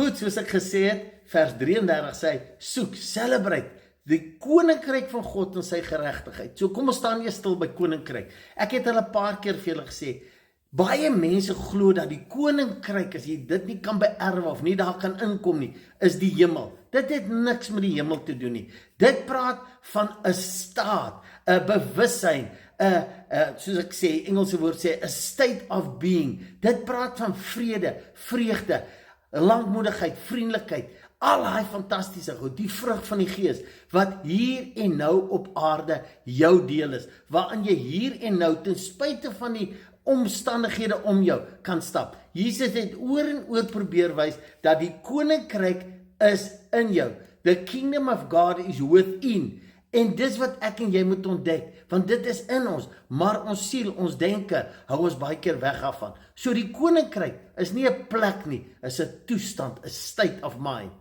Goed, soos ek gesê het, vers 33 sê, soek, celebrate, die koninkryk van God en sy geregtigheid. So kom ons staan eers stil by koninkryk. Ek het al 'n paar keer vir julle gesê, baie mense glo dat die koninkryk, as jy dit nie kan beerwe of nie daar kan inkom nie, is die hemel. Dit het niks met die hemel te doen nie. Dit praat van 'n staat, 'n bewussyn, soos ek sê, Engelse woord sê, a state of being. Dit praat van vrede, vreugde, lankmoedigheid, vriendelikheid, al daai fantastiese goed, die vrug van die Gees, wat hier en nou op aarde jou deel is, waarin jy hier en nou, ten spyte van die omstandighede om jou, kan stap. Jesus het oor en oor probeer wys, dat die koninkryk is in jou. The kingdom of God is within. En dis wat ek en jy moet ontdek, want dit is in ons, maar ons siel, ons denke, hou ons baie keer weg af van. So die koninkryk is nie 'n plek nie, is 'n toestand, 'n state of mind.